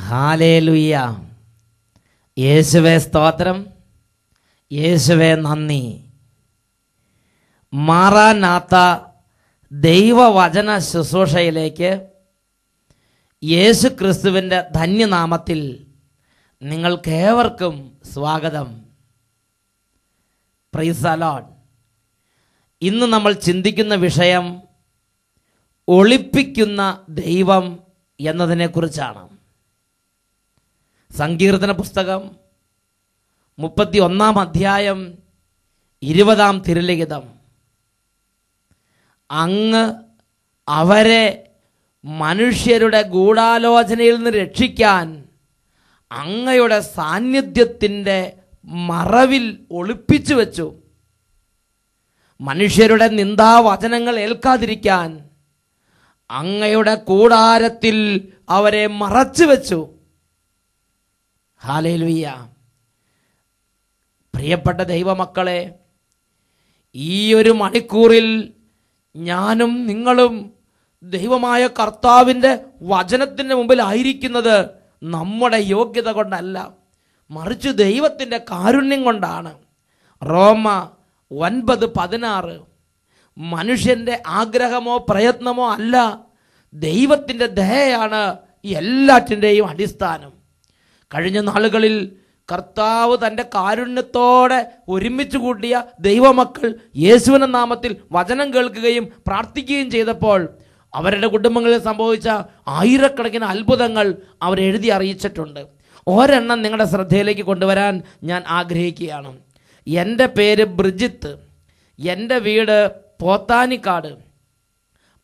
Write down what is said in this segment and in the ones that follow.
Hallelujah. യേശുവേ സ്തോത്രം, യേശുവേ നന്ദി. മാറാനാത്ത ദൈവവചന ശുശ്രൂഷയിലേക്ക് യേശു ക്രിസ്തുവിൻ്റെ ധന്യനാമത്തിൽ നിങ്ങൾക്കേവർക്കും സ്വാഗതം. Praise the Lord. ഇന്ന് നമ്മൾ ചിന്തിക്കുന്ന വിഷയം ഒളിപ്പിക്കുന്ന ദൈവം എന്നതിനെക്കുറിച്ചാണ്. സങ്കീർത്തന പുസ്തകം 31 അധ്യായം 20 തിരുലിഖിതം. അങ്ങ് അവരെ മനുഷ്യരുടെ ഗൂഢാലോചനയിൽ നിന്ന് രക്ഷിക്കാൻ അങ്ങയുടെ സാന്നിധ്യത്തിൻ്റെ മറവിൽ ഒളിപ്പിച്ചു വെച്ചു. മനുഷ്യരുടെ നിന്ദാവചനങ്ങൾ ഏൽക്കാതിരിക്കാൻ അങ്ങയുടെ കൂടാരത്തിൽ അവരെ മറച്ചു വെച്ചു. ഹല്ലേലൂയ. പ്രിയപ്പെട്ട ദൈവമക്കളെ, ഈ ഒരു മണിക്കൂറിൽ ഞാനും നിങ്ങളും ദൈവമായ കർത്താവിൻ്റെ വചനത്തിൻ്റെ മുമ്പിലായിരിക്കുന്നത് നമ്മുടെ യോഗ്യത കൊണ്ടല്ല, മറിച്ച് ദൈവത്തിൻ്റെ കാരുണ്യം കൊണ്ടാണ്. റോമ 9:16 മനുഷ്യൻ്റെ ആഗ്രഹമോ പ്രയത്നമോ അല്ല, ദൈവത്തിൻ്റെ ദയയാണ് എല്ലാറ്റിൻ്റെയും അടിസ്ഥാനം. കഴിഞ്ഞ നാളുകളിൽ കർത്താവ് തൻ്റെ കാരുണ്യത്തോടെ ഒരുമിച്ച് കൂട്ടിയ ദൈവമക്കൾ യേശുവിൻ്റെ നാമത്തിൽ വചനം കേൾക്കുകയും പ്രാർത്ഥിക്കുകയും ചെയ്തപ്പോൾ അവരുടെ കുടുംബങ്ങളിൽ സംഭവിച്ച ആയിരക്കണക്കിന് അത്ഭുതങ്ങൾ അവരെഴുതി അറിയിച്ചിട്ടുണ്ട്. ഒരെണ്ണം നിങ്ങളുടെ ശ്രദ്ധയിലേക്ക് കൊണ്ടുവരാൻ ഞാൻ ആഗ്രഹിക്കുകയാണ്. എൻ്റെ പേര് ബ്രിജിത്ത്. എൻ്റെ വീട് പോത്താനിക്കാട്.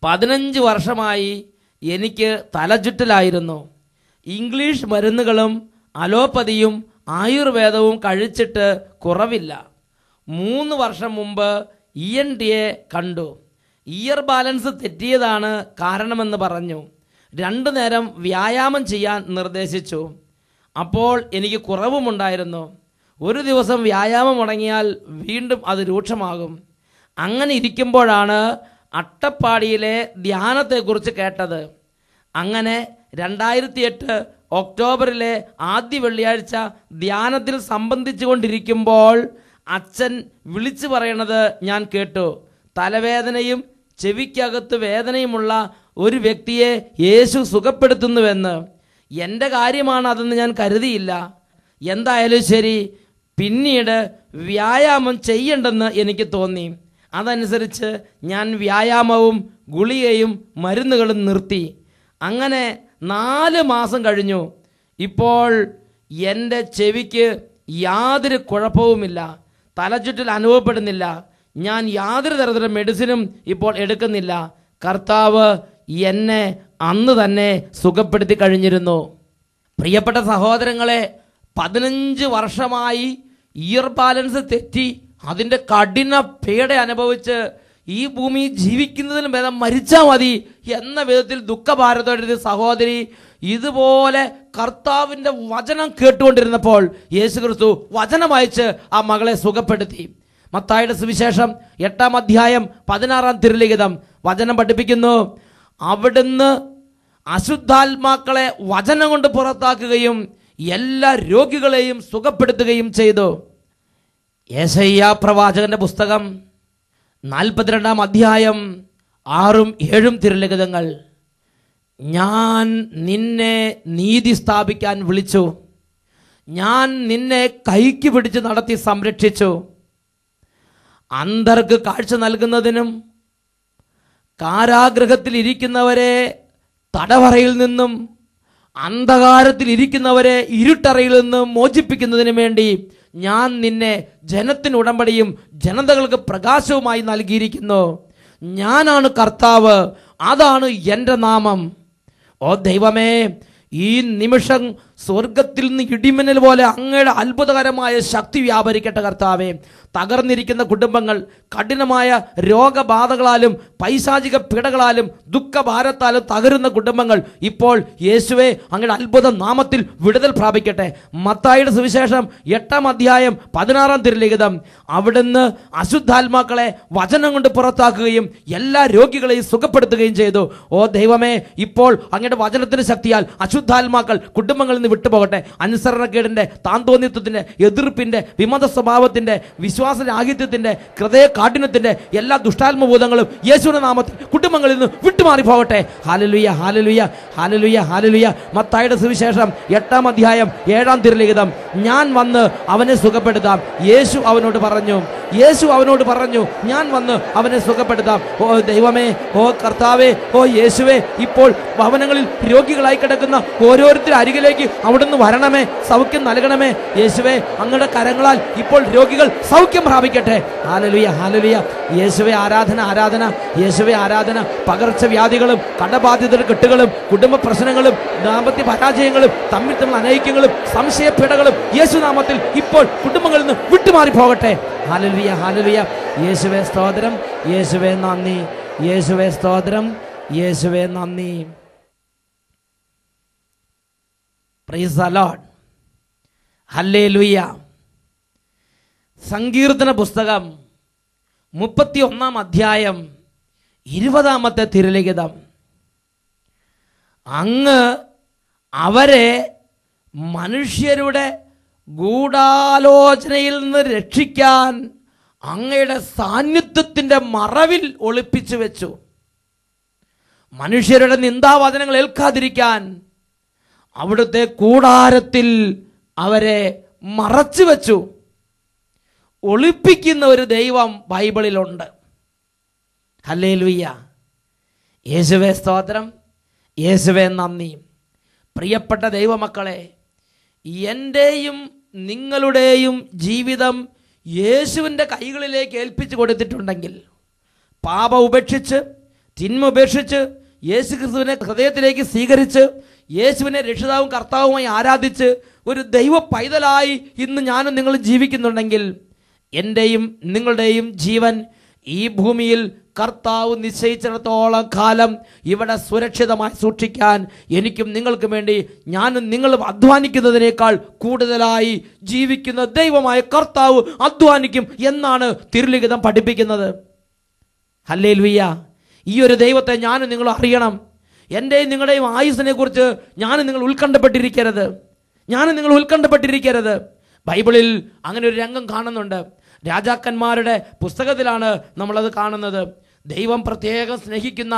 15 വർഷമായി എനിക്ക് തലചുറ്റലായിരുന്നു. ഇംഗ്ലീഷ് മരുന്നുകളും അലോപ്പതിയും ആയുർവേദവും കഴിച്ചിട്ട് കുറവില്ല. 3 വർഷം മുമ്പ് ENT കണ്ടു. ഇയർ ബാലൻസ് തെറ്റിയതാണ് കാരണമെന്ന് പറഞ്ഞു. 2 നേരം വ്യായാമം ചെയ്യാൻ നിർദ്ദേശിച്ചു. അപ്പോൾ എനിക്ക് കുറവുമുണ്ടായിരുന്നു. ഒരു ദിവസം വ്യായാമം മുടങ്ങിയാൽ വീണ്ടും അത് രൂക്ഷമാകും. അങ്ങനെ ഇരിക്കുമ്പോഴാണ് അട്ടപ്പാടിയിലെ ധ്യാനത്തെക്കുറിച്ച് കേട്ടത്. അങ്ങനെ 2008 ഒക്ടോബറിലെ ആദ്യ വെള്ളിയാഴ്ച ധ്യാനത്തിൽ സംബന്ധിച്ചു കൊണ്ടിരിക്കുമ്പോൾ അച്ഛൻ വിളിച്ചു പറയണത് ഞാൻ കേട്ടു. തലവേദനയും ചെവിക്കകത്ത് വേദനയുമുള്ള ഒരു വ്യക്തിയെ യേശു സുഖപ്പെടുത്തുന്നുവെന്ന്. എൻ്റെ കാര്യമാണ് അതെന്ന് ഞാൻ കരുതിയില്ല. എന്തായാലും ശരി, പിന്നീട് വ്യായാമം ചെയ്യണ്ടെന്ന് എനിക്ക് തോന്നി. അതനുസരിച്ച് ഞാൻ വ്യായാമവും ഗുളികയും മരുന്നുകളും നിർത്തി. അങ്ങനെ 4 മാസം കഴിഞ്ഞു. ഇപ്പോൾ എൻ്റെ ചെവിക്ക് യാതൊരു കുഴപ്പവുമില്ല, തലചുറ്റൽ അനുഭവപ്പെടുന്നില്ല. ഞാൻ യാതൊരു തരത്തിലുള്ള മെഡിസിനും ഇപ്പോൾ എടുക്കുന്നില്ല. കർത്താവ് എന്നെ അന്ന് തന്നെ സുഖപ്പെടുത്തി കഴിഞ്ഞിരുന്നു. പ്രിയപ്പെട്ട സഹോദരങ്ങളെ, 15 വർഷമായി ഇയർ ബാലൻസ് തെറ്റി അതിൻ്റെ കഠിന പീഡ അനുഭവിച്ച് ഈ ഭൂമി ജീവിക്കുന്നതിന് ഭേദം മരിച്ചാൽ മതി എന്ന വിധത്തിൽ ദുഃഖഭാരത്തോടെ സഹോദരി ഇതുപോലെ കർത്താവിൻ്റെ വചനം കേട്ടുകൊണ്ടിരുന്നപ്പോൾ യേശുക്രിസ്തു വചനം അയച്ച് ആ മകളെ സുഖപ്പെടുത്തി. മത്തായിയുടെ സുവിശേഷം 8 അധ്യായം 16 തിരുലിഖിതം വചനം പഠിപ്പിക്കുന്നു. അവിടുന്ന് അശുദ്ധാത്മാക്കളെ വചനം കൊണ്ട് പുറത്താക്കുകയും എല്ലാ രോഗികളെയും സുഖപ്പെടുത്തുകയും ചെയ്തു. യെശയ്യാ പ്രവാചകന്റെ പുസ്തകം 42 അധ്യായം 6-7 തിരുലിഖിതങ്ങൾ. ഞാൻ നിന്നെ നീതി സ്ഥാപിക്കാൻ വിളിച്ചു, ഞാൻ നിന്നെ കൈക്ക് പിടിച്ച് നടത്തി സംരക്ഷിച്ചു. അന്ധർക്ക് കാഴ്ച നൽകുന്നതിനും കാരാഗൃഹത്തിൽ ഇരിക്കുന്നവരെ തടവറയിൽ നിന്നും അന്ധകാരത്തിൽ ഇരിക്കുന്നവരെ ഇരുട്ടറയിൽ നിന്നും മോചിപ്പിക്കുന്നതിന് വേണ്ടി ഞാൻ നിന്നെ ജനത്തിന് ഉടമ്പടിയും ജനതകൾക്ക് പ്രകാശവുമായി നൽകിയിരിക്കുന്നു. ഞാനാണ് കർത്താവ്, അതാണ് എൻ്റെ നാമം. ഓ ദൈവമേ, ഈ നിമിഷം സ്വർഗത്തിൽ നിന്ന് ഇടിമിന്നൽ പോലെ അങ്ങയുടെ അത്ഭുതകരമായ ശക്തി വ്യാപരിക്കട്ടെ കർത്താവേ. തകർന്നിരിക്കുന്ന കുടുംബങ്ങൾ കഠിനമായ രോഗബാധകളാലും പൈശാചിക പീഡകളാലും ദുഃഖഭാരത്താലും തകരുന്ന കുടുംബങ്ങൾ ഇപ്പോൾ യേശുവേ അങ്ങയുടെ അത്ഭുത നാമത്തിൽ വിടുതൽ പ്രാപിക്കട്ടെ. മത്തായിയുടെ സുവിശേഷം 8-ാം അധ്യായം 16-ാം തിരുലിഖിതം, അവിടുന്ന് അശുദ്ധാത്മാക്കളെ വചനം കൊണ്ട് പുറത്താക്കുകയും എല്ലാ രോഗികളെയും സുഖപ്പെടുത്തുകയും ചെയ്തു. ഓ ദൈവമേ, ഇപ്പോൾ അങ്ങയുടെ വചനത്തിന്റെ ശക്തിയാൽ അശുദ്ധാത്മാക്കൾ കുടുംബങ്ങളിൽ നിന്ന് വിട്ടുപോകട്ടെ. അനുസരണക്കേടിന്റെ, താന്തോന്നിത്വത്തിന്റെ, എതിർപ്പിന്റെ, വിമത സ്വഭാവത്തിന്റെ, വിശ്വാസരാഹിത്യത്തിന്റെ, ഹൃദയ കാഠിന്യത്തിന്റെ എല്ലാ ദുഷ്ടാത്മഭൂതങ്ങളും യേശുവിന്റെ നാമത്തിൽ കുടുംബങ്ങളിൽ നിന്ന് വിട്ടുമാറി പോകട്ടെ. Hallelujah, hallelujah, hallelujah, hallelujah. മത്തായിയുടെ സുവിശേഷം 8-ാം അധ്യായം 7-ാം തിരുലിഖിതം, ഞാൻ വന്ന് അവനെ സുഖപ്പെടുത്താം. യേശു അവനോട് പറഞ്ഞു, ഞാൻ വന്ന് അവനെ സുഖപ്പെടുത്താം. ഓ ദൈവമേ, ഓ കർത്താവേ, ഓ യേശുവേ, ഇപ്പോൾ ഭവനങ്ങളിൽ രോഗികളായി കിടക്കുന്ന ഓരോരുത്തരുടെ അരികിലേക്ക് അവിടുന്ന് വരണമേ, സൗഖ്യം നൽകണമേ. യേശുവേ, അങ്ങയുടെ കരങ്ങളാൽ ഇപ്പോൾ രോഗികൾ സൗഖ്യം പ്രാപിക്കട്ടെ. Hallelujah, hallelujah. യേശുവേ ആരാധന, ആരാധന. യേശുവേ ആരാധന. പകർച്ചവ്യാധികളും കടബാധിതരുടെ കെട്ടുകളും കുടുംബ പ്രശ്നങ്ങളും ദാമ്പത്യ പരാജയങ്ങളും തമ്മിൽ അനൈക്യങ്ങളും സംശയപ്പീഡകളും യേശുനാമത്തിൽ ഇപ്പോൾ കുടുംബങ്ങളിൽ നിന്ന് വിട്ടുമാറി പോകട്ടെ. Hallelujah, hallelujah. യേശുവേ സ്തോത്രം, യേശുവേ നന്ദി, യേശുവേ സ്തോത്രം, യേശുവേ നന്ദി. Praise the Lord. ഹല്ലേലൂയ. സങ്കീർത്തന പുസ്തകം 31-ാം അധ്യായം 20-ാമത്തെ തിരുലിഖിതം, അങ്ങ് അവരെ മനുഷ്യരുടെ ഗൂഢാലോചനയിൽ നിന്ന് രക്ഷിക്കാൻ അങ്ങയുടെ സാന്നിധ്യത്തിൻ്റെ മറവിൽ ഒളിപ്പിച്ചു വെച്ചു. മനുഷ്യരുടെ നിന്ദാവചനങ്ങൾ ഏൽക്കാതിരിക്കാൻ അവിടുത്തെ കൂടാരത്തിൽ അവരെ മറച്ചു വെച്ചു. ഒളിപ്പിക്കുന്ന ഒരു ദൈവം ബൈബിളിലുണ്ട്. ഹല്ലേലൂയ. യേശുവേ സ്തോത്രം, യേശുവേ നന്ദി. പ്രിയപ്പെട്ട ദൈവമക്കളെ, എൻ്റെയും നിങ്ങളുടെയും ജീവിതം യേശുവിൻ്റെ കൈകളിലേക്ക് ഏൽപ്പിച്ചു കൊടുത്തിട്ടുണ്ടെങ്കിൽ, പാപം ഉപേക്ഷിച്ച്, തിന്മ ഉപേക്ഷിച്ച്, യേശു ക്രിസ്തുവിനെ ഹൃദയത്തിലേക്ക് സ്വീകരിച്ച്, യേശുവിനെ രക്ഷിതാവും കർത്താവുമായി ആരാധിച്ച് ഒരു ദൈവ പൈതലായി ഇന്ന് ഞാനും നിങ്ങൾ ജീവിക്കുന്നുണ്ടെങ്കിൽ, എൻ്റെയും നിങ്ങളുടെയും ജീവൻ ഈ ഭൂമിയിൽ കർത്താവ് നിശ്ചയിച്ചിടത്തോളം കാലം ഇവിടെ സുരക്ഷിതമായി സൂക്ഷിക്കാൻ എനിക്കും നിങ്ങൾക്കും വേണ്ടി ഞാനും നിങ്ങളും അധ്വാനിക്കുന്നതിനേക്കാൾ കൂടുതലായി ജീവിക്കുന്ന ദൈവമായ കർത്താവ് അധ്വാനിക്കും എന്നാണ് തിരുലിഖിതം പഠിപ്പിക്കുന്നത്. ഹല്ലേലൂയ. ഈ ഒരു ദൈവത്തെ ഞാനും നിങ്ങൾ അറിയണം. എൻ്റെയും നിങ്ങളുടെയും ആയുസ്സിനെ കുറിച്ച് ഞാനും നിങ്ങൾ ഉത്കണ്ഠപ്പെട്ടിരിക്കരുത്. ബൈബിളിൽ അങ്ങനെ ഒരു രംഗം കാണുന്നുണ്ട്. രാജാക്കന്മാരുടെ പുസ്തകത്തിലാണ് നമ്മളത് കാണുന്നത്. ദൈവം പ്രത്യേകം സ്നേഹിക്കുന്ന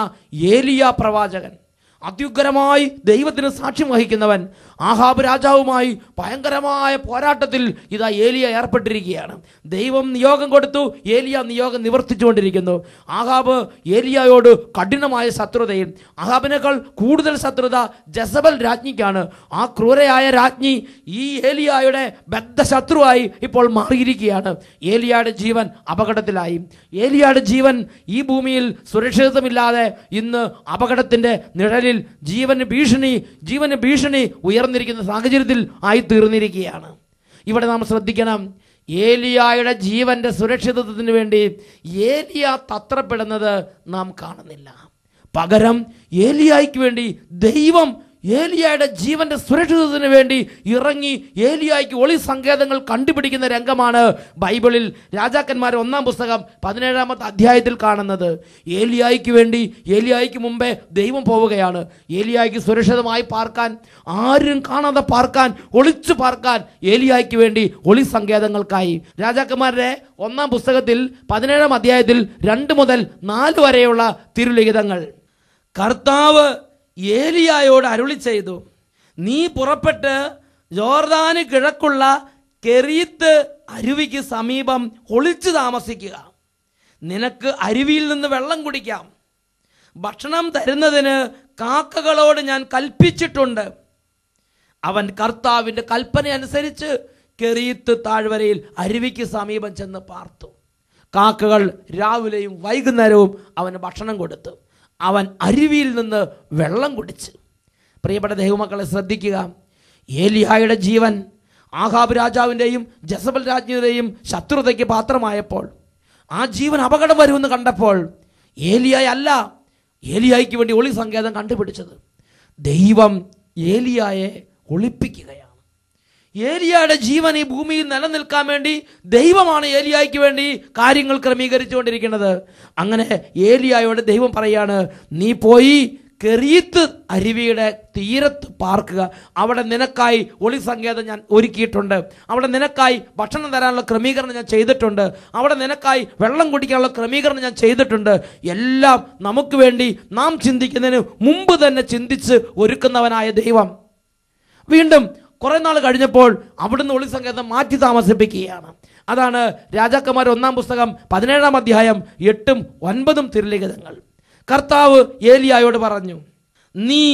ഏലിയ പ്രവാചകൻ, അത്യുഗ്രമായി ദൈവത്തിന് സാക്ഷ്യം വഹിക്കുന്നവൻ, ആഹാബ് രാജാവുമായി ഭയങ്കരമായ പോരാട്ടത്തിൽ ഇതാ ഏലിയ ഏർപ്പെട്ടിരിക്കുകയാണ്. ദൈവം നിയോഗം കൊടുത്തു, ഏലിയ നിയോഗം നിവർത്തിച്ചുകൊണ്ടിരിക്കുന്നു. ആഹാബ് ഏലിയയോട് കഠിനമായ ശത്രുതയും, ആഹാബിനേക്കാൾ കൂടുതൽ ശത്രുത ജസബൽ രാജ്ഞിക്കാണ്. ആ ക്രൂരയായ രാജ്ഞി ഈ ഏലിയയുടെ ബദ്ധശത്രുവായി ഇപ്പോൾ മാറിയിരിക്കുകയാണ്. ഏലിയയുടെ ജീവൻ അപകടത്തിലായി. ഏലിയയുടെ ജീവൻ ഈ ഭൂമിയിൽ സുരക്ഷിതമില്ലാതെ ഇന്ന് അപകടത്തിൻ്റെ നിഴലിൽ ജീവന് ഭീഷണി ഉയർന്നിരിക്കുന്ന സാഹചര്യത്തിൽ ആയിത്തീർന്നിരിക്കുകയാണ്. ഇവിടെ നാം ശ്രദ്ധിക്കണം, ഏലിയായുടെ ജീവന്റെ സുരക്ഷിതത്വത്തിന് വേണ്ടി ഏലിയ തത്രപ്പെടുന്നത് നാം കാണുന്നില്ല. പകരം ഏലിയായ്ക്ക് വേണ്ടി ദൈവം ഏലിയായുടെ ജീവന്റെ സുരക്ഷിതത്വത്തിന് വേണ്ടി ഇറങ്ങി ഏലിയായ്ക്ക് ഒളി സങ്കേതങ്ങൾ കണ്ടുപിടിക്കുന്ന രംഗമാണ് ബൈബിളിൽ രാജാക്കന്മാർ 1-ാം പുസ്തകം 17-ാമത്തെ അധ്യായത്തിൽ കാണുന്നത്. ഏലിയായ്ക്ക് മുമ്പേ ദൈവം പോവുകയാണ്. ഏലിയായ്ക്ക് സുരക്ഷിതമായി പാർക്കാൻ, ആരും കാണാതെ പാർക്കാൻ, ഒളിച്ചു പാർക്കാൻ ഏലിയായ്ക്ക് വേണ്ടി ഒളി സങ്കേതങ്ങൾക്കായി. രാജാക്കന്മാരുടെ 1-ാം പുസ്തകത്തിൽ 17-ാം അധ്യായത്തിൽ 2 മുതൽ 4 വരെയുള്ള തിരുലിഖിതങ്ങൾ, കർത്താവ് ഏലിയായോട് അരുളി ചെയ്തു, നീ പുറപ്പെട്ട് യോർദാന് കിഴക്കുള്ള കെരീത്ത് അരുവിക്ക് സമീപം ഒളിച്ചു താമസിക്കുക. നിനക്ക് അരുവിയിൽ നിന്ന് വെള്ളം കുടിക്കാം. ഭക്ഷണം തരുന്നതിന് കാക്കകളോട് ഞാൻ കൽപ്പിച്ചിട്ടുണ്ട്. അവൻ കർത്താവിൻ്റെ കൽപ്പന അനുസരിച്ച് കെരീത്ത് താഴ്വരയിൽ അരുവിക്ക് സമീപം ചെന്ന് പാർത്തു. കാക്കകൾ രാവിലെയും വൈകുന്നേരവും അവന് ഭക്ഷണം കൊടുത്തു. അവൻ അരുവിയിൽ നിന്ന് വെള്ളം കുടിച്ച്. പ്രിയപ്പെട്ട ദൈവമക്കളെ ശ്രദ്ധിക്കുക, ഏലിയായുടെ ജീവൻ ആഹാബ് രാജാവിൻ്റെയും ജസബൽ രാജ്ഞിയുടെയും ശത്രുതയ്ക്ക് പാത്രമായപ്പോൾ, ആ ജീവൻ അപകടം വരുമെന്ന് കണ്ടപ്പോൾ ഏലിയായ അല്ല ഏലിയായ്ക്ക് വേണ്ടി ഒളി സങ്കേതം കണ്ടുപിടിച്ചത്. ദൈവം ഏലിയായെ ഒളിപ്പിക്കുകയാണ്. ഏലിയായുടെ ജീവൻ ഈ ഭൂമിയിൽ നിലനിൽക്കാൻ വേണ്ടി ദൈവമാണ് ഏലിയായ്ക്ക് വേണ്ടി കാര്യങ്ങൾ ക്രമീകരിച്ചുകൊണ്ടിരിക്കുന്നത്. അങ്ങനെ ഏലിയായോട് ദൈവം പറയാണ്, നീ പോയി കെരീത്ത് അരുവിയുടെ തീരത്ത് പാർക്കുക. അവിടെ നിനക്കായി ഒളി സങ്കേതം ഞാൻ ഒരുക്കിയിട്ടുണ്ട്. അവിടെ നിനക്കായി ഭക്ഷണം തരാനുള്ള ക്രമീകരണം ഞാൻ ചെയ്തിട്ടുണ്ട്. അവിടെ നിനക്കായി വെള്ളം കുടിക്കാനുള്ള ക്രമീകരണം ഞാൻ ചെയ്തിട്ടുണ്ട്. എല്ലാം നമുക്ക് വേണ്ടി നാം ചിന്തിക്കുന്നതിന് മുമ്പ് തന്നെ ചിന്തിച്ച് ഒരുക്കുന്നവനായ ദൈവം വീണ്ടും കുറെ നാൾ കഴിഞ്ഞപ്പോൾ അവിടുന്ന് ഒളി സങ്കേതം മാറ്റി താമസിപ്പിക്കുകയാണ്. അതാണ് രാജാക്കന്മാർ 1-ാം പുസ്തകം 17-ാം അധ്യായം 8ഉം 9ഉം തിരുലിഖിതങ്ങൾ. കർത്താവ് ഏലിയായോട് പറഞ്ഞു, നീ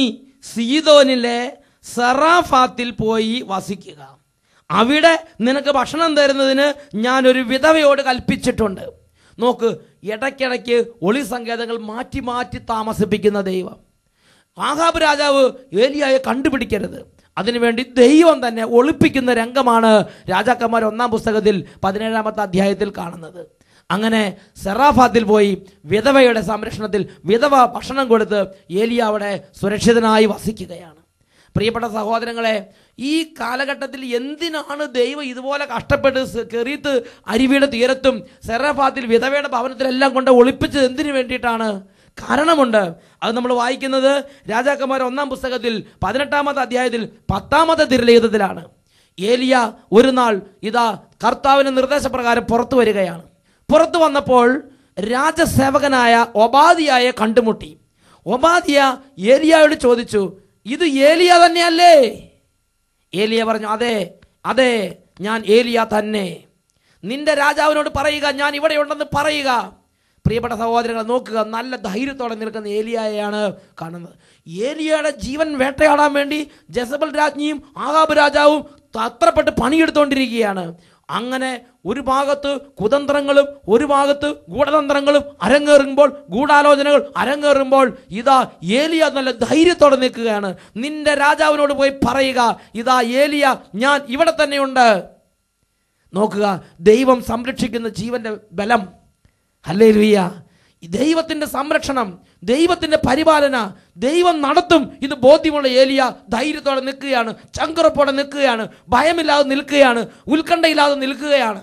സീദോനിലെ സറാഫാത്തിൽ പോയി വസിക്കുക. അവിടെ നിനക്ക് ഭക്ഷണം തരുന്നതിന് ഞാനൊരു വിധവയോട് കൽപ്പിച്ചിട്ടുണ്ട്. നോക്ക്, ഇടയ്ക്കിടയ്ക്ക് ഒളി സങ്കേതങ്ങൾ മാറ്റി മാറ്റി താമസിപ്പിക്കുന്ന ദൈവം. ആഹാബ് രാജാവ് ഏലിയായെ കണ്ടുപിടിക്കരുത്, അതിനുവേണ്ടി ദൈവം തന്നെ ഒളിപ്പിക്കുന്ന രംഗമാണ് രാജാക്കന്മാർ 1-ാം പുസ്തകത്തിൽ 17-ാമത്തെ അധ്യായത്തിൽ കാണുന്നത്. അങ്ങനെ സെറാഫാത്തിൽ പോയി വിധവയുടെ സംരക്ഷണത്തിൽ വിധവ ഭക്ഷണം കൊടുത്ത് ഏലിയ അവിടെ സുരക്ഷിതനായി വസിക്കുകയാണ്. പ്രിയപ്പെട്ട സഹോദരങ്ങളെ, ഈ കാലഘട്ടത്തിൽ എന്തിനാണ് ദൈവം ഇതുപോലെ കഷ്ടപ്പെട്ട് കെരീത്ത് അരുവിയുടെ തീരത്തും സെറാഫാത്തിൽ വിധവയുടെ ഭവനത്തിലെല്ലാം കൊണ്ട് ഒളിപ്പിച്ചത്? എന്തിനു വേണ്ടിയിട്ടാണ്? കാരണമുണ്ട്. അത് നമ്മൾ വായിക്കുന്നത് രാജാക്കന്മാർ 1-ാം പുസ്തകത്തിൽ 18-ാമത്തെ അധ്യായത്തിൽ 10-ാമത്തെ തിരുലിഖിതത്തിലാണ്. ഏലിയ ഒരു നാൾ ഇതാ കർത്താവിന്റെ നിർദ്ദേശപ്രകാരം പുറത്തു വരികയാണ്. പുറത്തു വന്നപ്പോൾ രാജസേവകനായ ഒബാദിയായെ കണ്ടുമുട്ടി. ഒബാദിയ ഏലിയായോട് ചോദിച്ചു, ഇത് ഏലിയ തന്നെയല്ലേ? ഏലിയ പറഞ്ഞു, അതെ അതെ, ഞാൻ ഏലിയ തന്നെ. നിന്റെ രാജാവിനോട് പറയുക, ഞാൻ ഇവിടെ ഉണ്ടെന്ന് പറയുക. പ്രിയപ്പെട്ട സഹോദരങ്ങളെ നോക്കുക, നല്ല ധൈര്യത്തോടെ നിൽക്കുന്ന ഏലിയായെയാണ് കാണുന്നത്. ഏലിയയുടെ ജീവൻ വേട്ടയാടാൻ വേണ്ടി ജെസബൽ രാജ്ഞിയും ആഹാബ് രാജാവും തത്രപ്പെട്ട് പണിയെടുത്തുകൊണ്ടിരിക്കുകയാണ്. അങ്ങനെ ഒരു ഭാഗത്ത് കുതന്ത്രങ്ങളും ഒരു ഭാഗത്ത് ഗൂഢതന്ത്രങ്ങളും അരങ്ങേറുമ്പോൾ, ഗൂഢാലോചനകൾ അരങ്ങേറുമ്പോൾ ഇതാ ഏലിയ നല്ല ധൈര്യത്തോടെ നിൽക്കുകയാണ്. നിന്റെ രാജാവിനോട് പോയി പറയുക, ഇതാ ഏലിയ ഞാൻ ഇവിടെ തന്നെയുണ്ട്. നോക്കുക, ദൈവം സംരക്ഷിക്കുന്ന ജീവന്റെ ബലം. ഹല്ലേലൂയ! ദൈവത്തിന്റെ സംരക്ഷണം, ദൈവത്തിന്റെ പരിപാലന, ദൈവം നടത്തും. ഇത് ബോധ്യമുള്ള ഏലിയ ധൈര്യത്തോടെ നിൽക്കുകയാണ്, ചങ്കുറപ്പോടെ നിൽക്കുകയാണ്, ഭയമില്ലാതെ നിൽക്കുകയാണ്, ഉത്കണ്ഠയില്ലാതെ നിൽക്കുകയാണ്.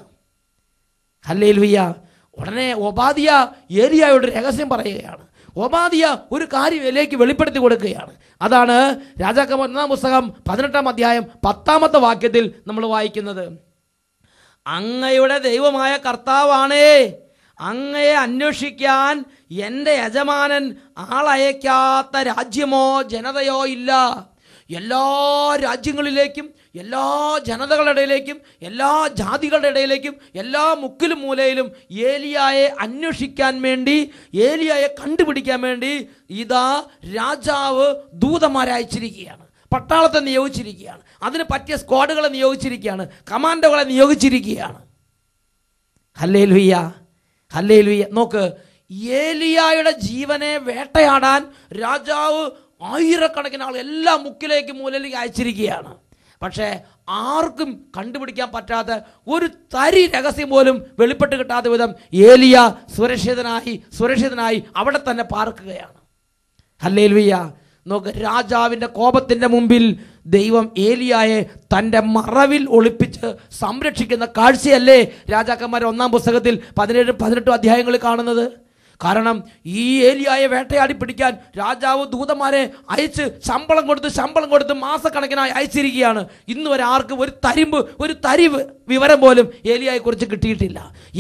ഹല്ലേലൂയ! ഉടനെ ഒബാദിയ ഏലിയായോട് രഹസ്യം പറയുകയാണ്. ഒബാദിയ ഒരു കാര്യം ഏലിയയ്ക്ക് വെളിപ്പെടുത്തി കൊടുക്കുകയാണ്. അതാണ് രാജാക്കന്മാർ 1-ാം പുസ്തകം 18-ാം അധ്യായം 10-ാമത്തെ വാക്യത്തിൽ നമ്മൾ വായിക്കുന്നത്. അങ്ങയുടെ ദൈവമായ കർത്താവാണേ, അങ്ങയെ അന്വേഷിക്കാൻ എൻ്റെ യജമാനൻ ആളയക്കാത്ത രാജ്യമോ ജനതയോ ഇല്ല. എല്ലാ രാജ്യങ്ങളിലേക്കും എല്ലാ ജനതകളുടെ ഇടയിലേക്കും എല്ലാ ജാതികളുടെ ഇടയിലേക്കും എല്ലാ മുക്കിലും മൂലയിലും ഏലിയായെ അന്വേഷിക്കാൻ വേണ്ടി, ഏലിയായെ കണ്ടുപിടിക്കാൻ വേണ്ടി ഇതാ രാജാവ് ദൂതന്മാരെ അയച്ചിരിക്കുകയാണ്. പട്ടാളത്തെ നിയോഗിച്ചിരിക്കുകയാണ്. അതിന് പറ്റിയ സ്ക്വാഡുകളെ നിയോഗിച്ചിരിക്കുകയാണ്. കമാൻഡോകളെ നിയോഗിച്ചിരിക്കുകയാണ്. ഹല്ലേലൂയ! ഹല്ലേലൂയ! നോക്ക്, ഏലിയായുടെ ജീവനെ വേട്ടയാടാൻ രാജാവ് ആയിരക്കണക്കിന് ആൾ എല്ലാ മുക്കിലേക്കും മൂലയിലേക്ക് അയച്ചിരിക്കുകയാണ്. പക്ഷേ ആർക്കും കണ്ടുപിടിക്കാൻ പറ്റാത്ത ഒരു തരി രഹസ്യം പോലും വെളിപ്പെട്ട് കിട്ടാത്ത വിധം ഏലിയ സുരക്ഷിതനായി അവിടെ തന്നെ പാർക്കുകയാണ്. ഹല്ലേലൂയ! നോക്ക്, രാജാവിൻ്റെ കോപത്തിൻ്റെ മുമ്പിൽ ദൈവം ഏലിയായെ തൻ്റെ മറവിൽ ഒളിപ്പിച്ച് സംരക്ഷിക്കുന്ന കാഴ്ചയല്ലേ രാജാക്കന്മാർ 1-ാം പുസ്തകത്തിൽ 17-18 അധ്യായങ്ങളിൽ കാണുന്നത്? കാരണം ഈ ഏലിയായെ വേട്ടയാടി പിടിക്കാൻ രാജാവ് ദൂതന്മാരെ അയച്ച് ശമ്പളം കൊടുത്ത് മാസക്കണക്കിനായി അയച്ചിരിക്കുകയാണ്. ഇന്ന് വരെ ആർക്കും ഒരു തരിവ് വിവരം പോലും ഏലിയായെ കുറിച്ച് കിട്ടിയിട്ടില്ല.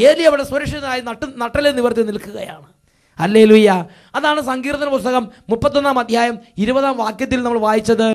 ഏലിയ അവിടെ സുരക്ഷിതനായി നട്ടലെ നിവർത്തി നിൽക്കുകയാണ്. ഹല്ലേലൂയ! അതാണ് സങ്കീർത്തന പുസ്തകം 31-ാം അധ്യായം 20-ാം വാക്യത്തിൽ നമ്മൾ വായിച്ചത്.